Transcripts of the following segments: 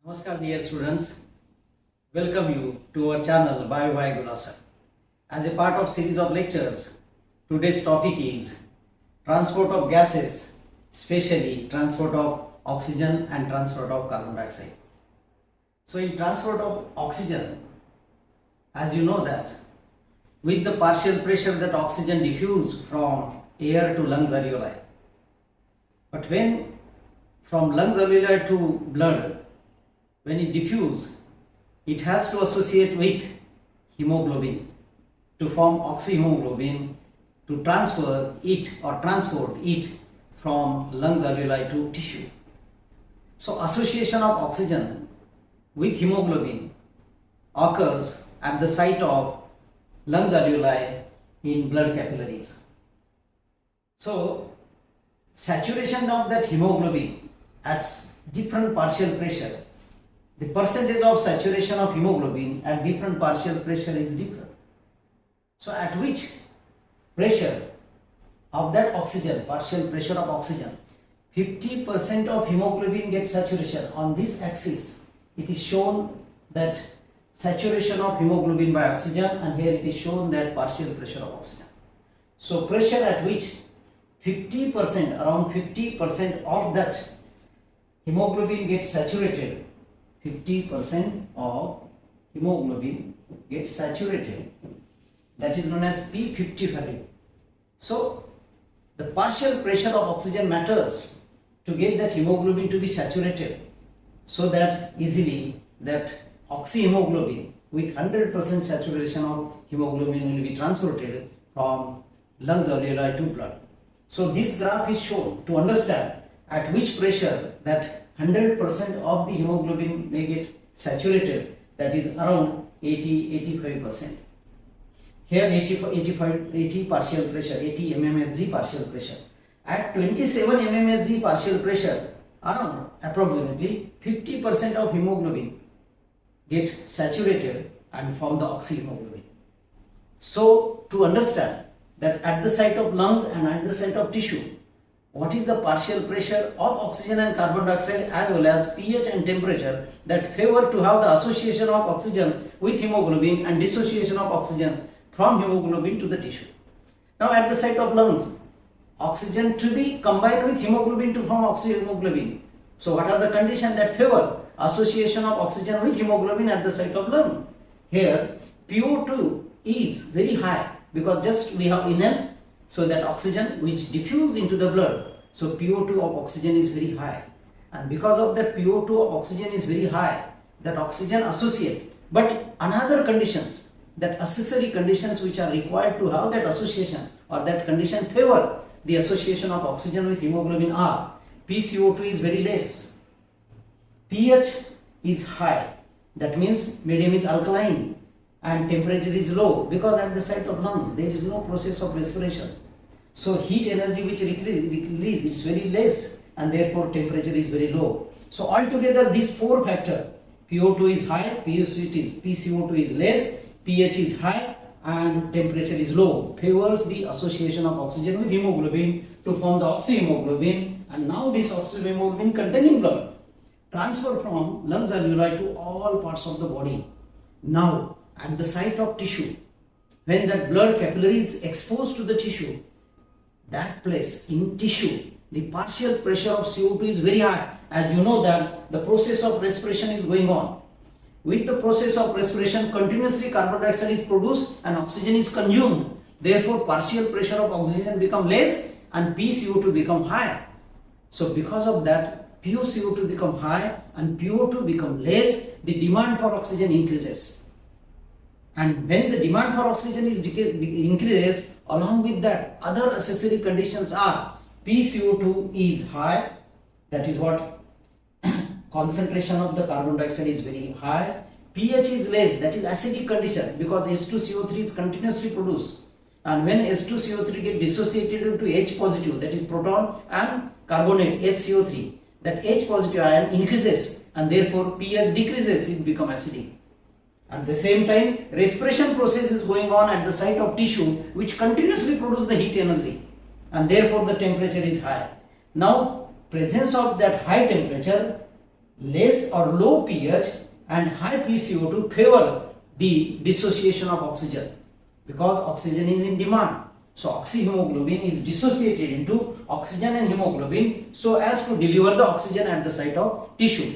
Namaskar dear students, welcome you to our channel Bio by Gulab Sir. As a part of series of lectures, today's topic is transport of gases, especially transport of oxygen and transport of carbon dioxide. So in transport of oxygen, as you know that with the partial pressure that oxygen diffuse from air to lungs alveoli, but when from lungs alveoli to blood, when it diffuse, it has to associate with hemoglobin to form oxyhemoglobin to transfer it or transport it from lungs alveoli to tissue. So association of oxygen with hemoglobin occurs at the site of lungs alveoli in blood capillaries. So saturation of that hemoglobin at different partial pressure, the percentage of saturation of hemoglobin at different partial pressure is different. So at which pressure of that oxygen, partial pressure of oxygen, 50% of hemoglobin gets saturation. On this axis, it is shown that saturation of hemoglobin by oxygen, and here it is shown that partial pressure of oxygen. So pressure at which 50%, around 50% of that hemoglobin gets saturated, 50% of hemoglobin gets saturated, that is known as P50 value. So the partial pressure of oxygen matters to get that hemoglobin to be saturated, so that easily that oxyhemoglobin with 100% saturation of hemoglobin will be transported from lungs alveoli to blood. So this graph is shown to understand at which pressure that 100% of the hemoglobin may get saturated, that is around 80-85%. Here 80 partial pressure, 80 mmHg partial pressure. At 27 mmHg partial pressure, around approximately 50% of hemoglobin get saturated and form the oxyhemoglobin. So to understand that at the site of lungs and at the site of tissue, what is the partial pressure of oxygen and carbon dioxide as well as pH and temperature that favor to have the association of oxygen with hemoglobin and dissociation of oxygen from hemoglobin to the tissue. Now at the site of lungs, oxygen to be combined with hemoglobin to form oxyhemoglobin. So what are the conditions that favor association of oxygen with hemoglobin at the site of lungs? Here PO2 is very high because just we have inhaled, so that oxygen which diffuse into the blood, so PO2 of oxygen is very high, and because of that PO2 of oxygen is very high, that oxygen associate. But another conditions, that accessory conditions which are required to have that association or that condition favor the association of oxygen with hemoglobin are PCO2 is very less, pH is high, that means medium is alkaline, and temperature is low because at the site of lungs there is no process of respiration. So heat energy which release is very less, and therefore temperature is very low. So altogether these four factors, PO2 is high, PCO2 is less, pH is high, and temperature is low, favors the association of oxygen with hemoglobin to form the oxyhemoglobin. And now this oxyhemoglobin containing blood transfer from lungs alveoli to all parts of the body. Now at the site of tissue, when that blood capillary is exposed to the tissue, that place in tissue, the partial pressure of CO2 is very high. As you know that the process of respiration is going on. With the process of respiration, continuously carbon dioxide is produced and oxygen is consumed. Therefore, partial pressure of oxygen become less and PCO2 become high. So because of that, POCO2 become high and PO2 become less, the demand for oxygen increases. And when the demand for oxygen is increases, along with that other accessory conditions are PCO2 is high, that is what concentration of the carbon dioxide is very high, pH is less, that is acidic condition because H2CO3 is continuously produced, and when H2CO3 get dissociated into H positive, that is proton and carbonate HCO3, that H positive ion increases and therefore pH decreases, it becomes acidic. At the same time, respiration process is going on at the site of tissue which continuously produce the heat energy, and therefore the temperature is high. Now presence of that high temperature less or low pH and high pCO2 favor the dissociation of oxygen because oxygen is in demand. So oxyhemoglobin is dissociated into oxygen and hemoglobin so as to deliver the oxygen at the site of tissue.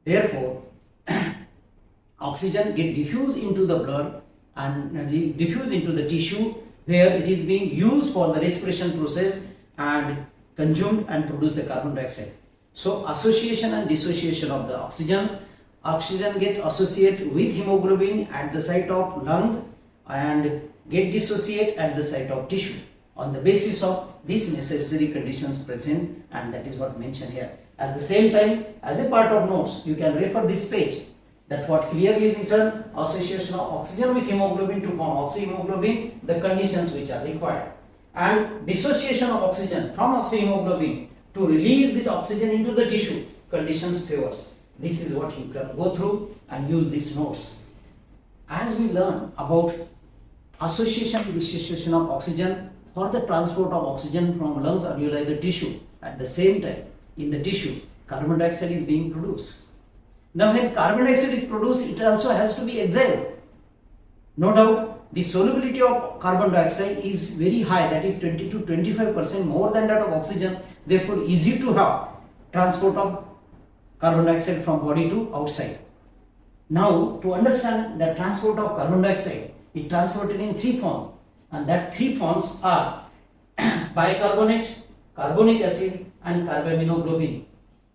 Therefore, oxygen get diffused into the blood and diffused into the tissue where it is being used for the respiration process and consumed and produce the carbon dioxide. So association and dissociation of the oxygen get associated with hemoglobin at the site of lungs and get dissociate at the site of tissue on the basis of these necessary conditions present, and that is what mentioned here. At the same time, as a part of notes, you can refer this page that what clearly written association of oxygen with hemoglobin to form oxyhemoglobin, the conditions which are required, and dissociation of oxygen from oxyhemoglobin to release the oxygen into the tissue, conditions favors. This is what you can go through and use these notes. As we learn about association and dissociation of oxygen for the transport of oxygen from lungs alveoli the tissue, at the same time in the tissue carbon dioxide is being produced. Now when carbon dioxide is produced, it also has to be exhaled. No doubt the solubility of carbon dioxide is very high, that is 20 to 25% more than that of oxygen, therefore easy to have transport of carbon dioxide from body to outside. Now to understand the transport of carbon dioxide, it transported in three forms, and that three forms are bicarbonate, carbonic acid and carbaminoglobin.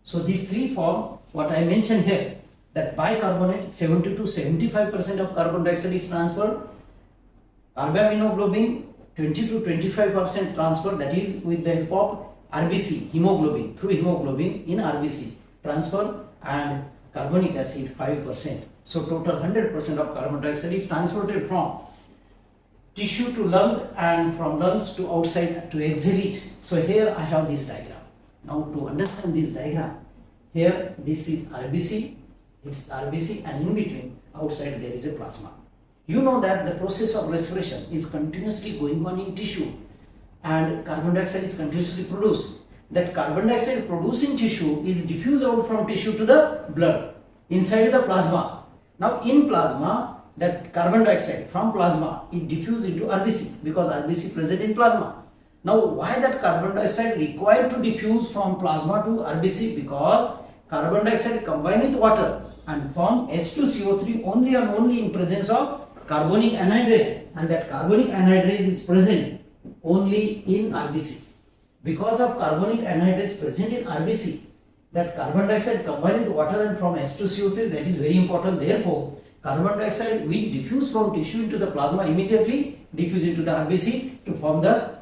So these three forms, what I mentioned here, that bicarbonate 70 to 75% of carbon dioxide is transferred, carbaminoglobin 20 to 25% transfer, that is with the help of RBC, hemoglobin, through hemoglobin in RBC transfer, and carbonic acid 5%. So total 100% of carbon dioxide is transported from tissue to lungs and from lungs to outside to exhalate. So here I have this diagram. Now to understand this diagram, here this is RBC, and in between outside there is a plasma. You know that the process of respiration is continuously going on in tissue and carbon dioxide is continuously produced. That carbon dioxide produced in tissue is diffused out from tissue to the blood inside the plasma. Now in plasma, that carbon dioxide from plasma is diffused into RBC because RBC present in plasma. Now why that carbon dioxide required to diffuse from plasma to RBC? Because carbon dioxide combine with water and form H2CO3 only and only in presence of carbonic anhydrase, and that carbonic anhydrase is present only in RBC. Because of carbonic anhydrase present in RBC, that carbon dioxide combined with water and from H2CO3, that is very important. Therefore, carbon dioxide which diffuse from tissue into the plasma immediately diffuse into the RBC to form the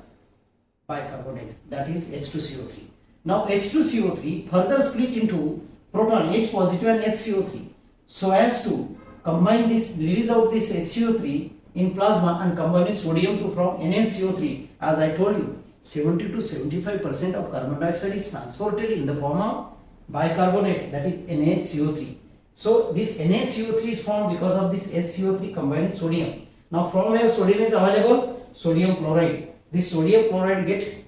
bicarbonate, that is H2CO3. Now H2CO3 further split into proton H positive and HCO3 so as to combine this, release out this HCO3 in plasma and combine with sodium to form NaCO3. As I told you, 70 to 75% of carbon dioxide is transported in the form of bicarbonate, that is NaCO3. So this NaCO3 is formed because of this HCO3 combined with sodium. Now from where sodium is available? Sodium chloride. This sodium chloride get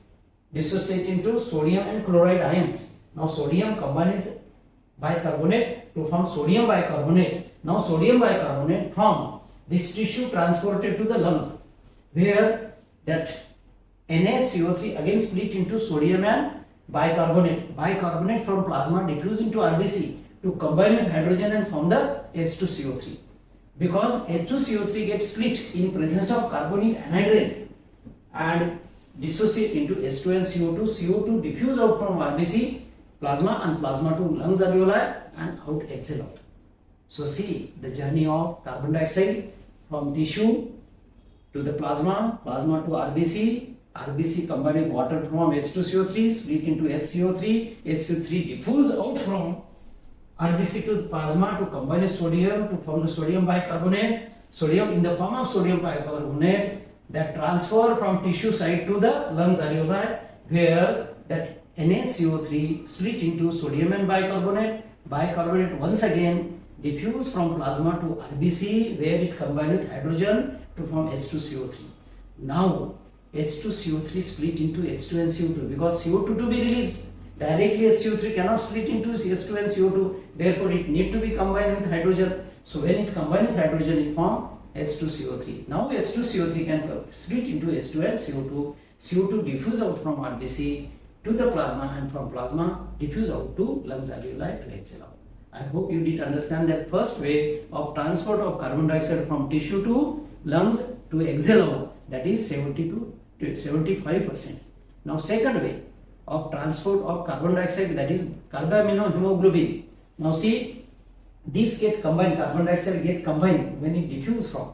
dissociated into sodium and chloride ions. Now sodium combined with bicarbonate to form sodium bicarbonate. Now sodium bicarbonate from this tissue transported to the lungs, where that NaCO3 again split into sodium and bicarbonate. Bicarbonate from plasma diffuse into RBC to combine with hydrogen and form the H2CO3. Because H2CO3 gets split in presence of carbonic anhydrase and dissociate into H2 and CO2. CO2 diffuse out from RBC, plasma, and plasma to lungs alveoli and out exhale out. So see the journey of carbon dioxide from tissue to the plasma, plasma to RBC, RBC combined with water to form H2CO3, split into HCO3, HCO3 diffuse out from RBC to plasma to combine with sodium to form the sodium bicarbonate, sodium in the form of sodium bicarbonate that transfer from tissue side to the lungs alveoli, where that NaCO3 split into sodium and bicarbonate, bicarbonate once again diffuse from plasma to RBC, where it combined with hydrogen to form H2CO3. Now H2CO3 split into H2 and CO2 because CO2 to be released Directly HCO3 cannot split into CH2 and CO2, therefore it need to be combined with hydrogen. So when it combines with hydrogen, it forms H2CO3. Now H2CO3 can split into H2 and CO2. CO2 diffuse out from RBC to the plasma, and from plasma diffuse out to lungs alveoli to exhale out. I hope you did understand that first way of transport of carbon dioxide from tissue to lungs to exhale out, that is 70 to 75%. Now second way of transport of carbon dioxide, that is carbaminohemoglobin. Now see, this get combined, carbon dioxide get combined when it diffuse from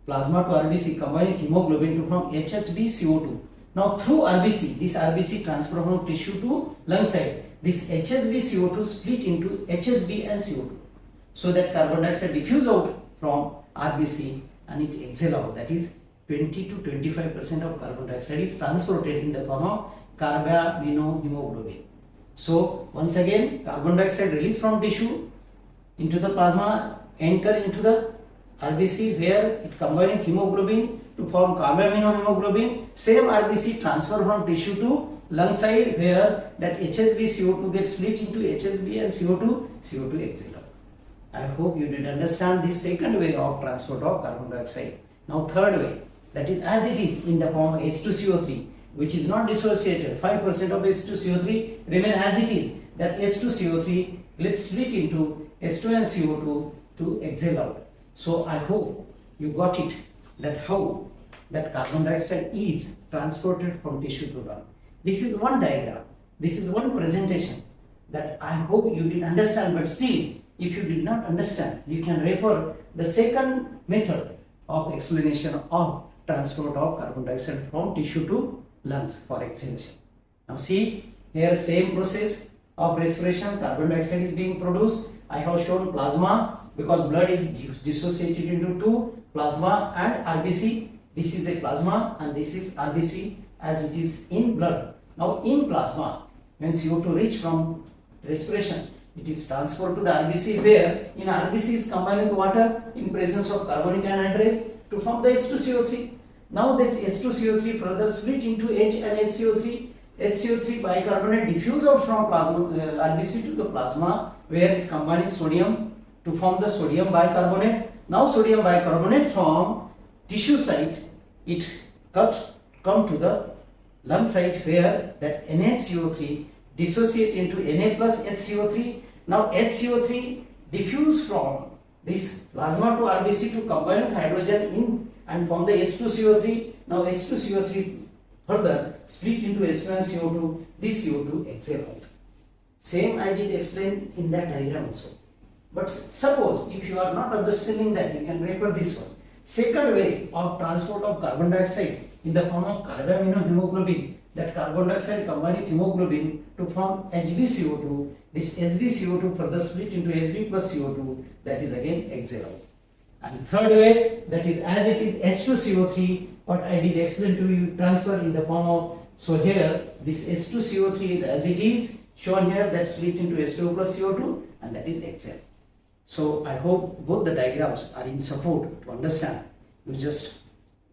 plasma to RBC, combine with hemoglobin to form HHbCO2. Now through RBC, this RBC transfer from tissue to lung side, this HHbCO2 split into HHb and CO2. So that carbon dioxide diffuse out from RBC and it exhale out, that is 20 to 25% of carbon dioxide is transported in the form of carbaminohemoglobin. So once again, carbon dioxide released from tissue into the plasma, enter into the RBC where it combines with hemoglobin to form carbaminohemoglobin. Same RBC transfer from tissue to lung side where that HHbCO2 gets split into HHb and CO2 exhale out. I hope you did understand this second way of transport of carbon dioxide. Now third way, that is as it is in the form of H2CO3, which is not dissociated. 5% of H2CO3 remain as it is. That H2CO3 gets split into H2 and CO2 to exhale out. So I hope you got it, that how that carbon dioxide is transported from tissue to lung. This is one diagram, this is one presentation that I hope you did understand, but still if you did not understand, you can refer the second method of explanation of transport of carbon dioxide from tissue to lungs for exhalation. Now see, here same process of respiration, carbon dioxide is being produced. I have shown plasma because blood is dissociated into two, plasma and RBC. This is a plasma and this is RBC as it is in blood. Now in plasma, when CO2 reach from respiration, it is transferred to the RBC where in RBC is combined with water in presence of carbonic anhydrase to form the H2CO3. Now this H2CO3 further split into H and HCO3. HCO3 bicarbonate diffuse out from plasma, RBC to the plasma where it combines sodium to form the sodium bicarbonate. Now sodium bicarbonate from tissue site, it come to the lung site where that NaCO3 dissociate into Na plus HCO3. Now HCO3 diffuse from this plasma to RBC to combine with hydrogen in and form the H2CO3. Now H2CO3 further split into H2 and CO2. This CO2 exhale out. Same I did explain in that diagram also. But suppose if you are not understanding that, you can refer this one. Second way of transport of carbon dioxide in the form of carbaminohemoglobin, that carbon dioxide combined with hemoglobin to form HbCO2. This HbCO2 further split into Hb plus CO2, that is again exhale out. And third way, that is as it is H2CO3, what I did explain to you, transfer in the form of, so here this H2CO3 is as it is shown here, that split into H2O plus CO2 and that is exhale. So I hope both the diagrams are in support to understand. You just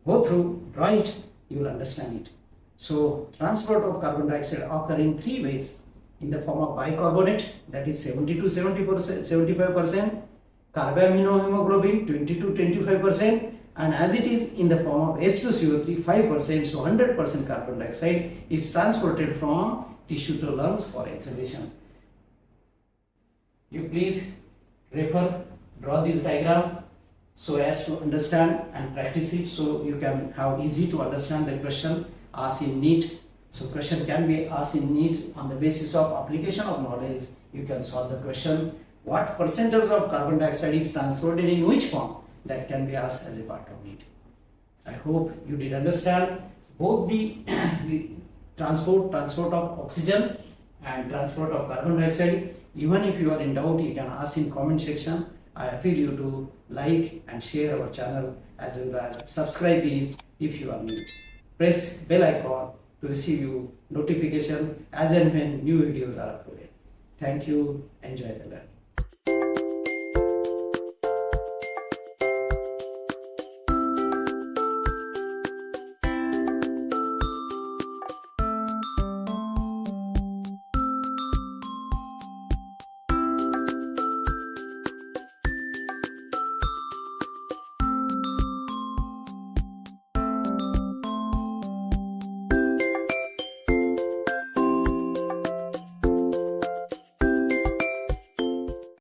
go through, draw it, you will understand it. So transport of carbon dioxide occur in three ways: in the form of bicarbonate, that is 70 to 75%, carbaminohemoglobin 20 to 25%, and as it is in the form of H2CO3 5%, so 100% carbon dioxide is transported from tissue to lungs for exhalation. You please refer, draw this diagram so as to understand and practice it, so you can have easy to understand the question asked in NEET. So question can be asked in NEET on the basis of application of knowledge. You can solve the question, what percentage of carbon dioxide is transported in which form? That can be asked as a part of NEET. I hope you did understand both the transport of oxygen and transport of carbon dioxide. Even if you are in doubt, you can ask in comment section. I appeal you to like and share our channel as well as subscribe if you are new. Press bell icon to receive you notification as and when new videos are uploaded. Thank you. Enjoy the learning.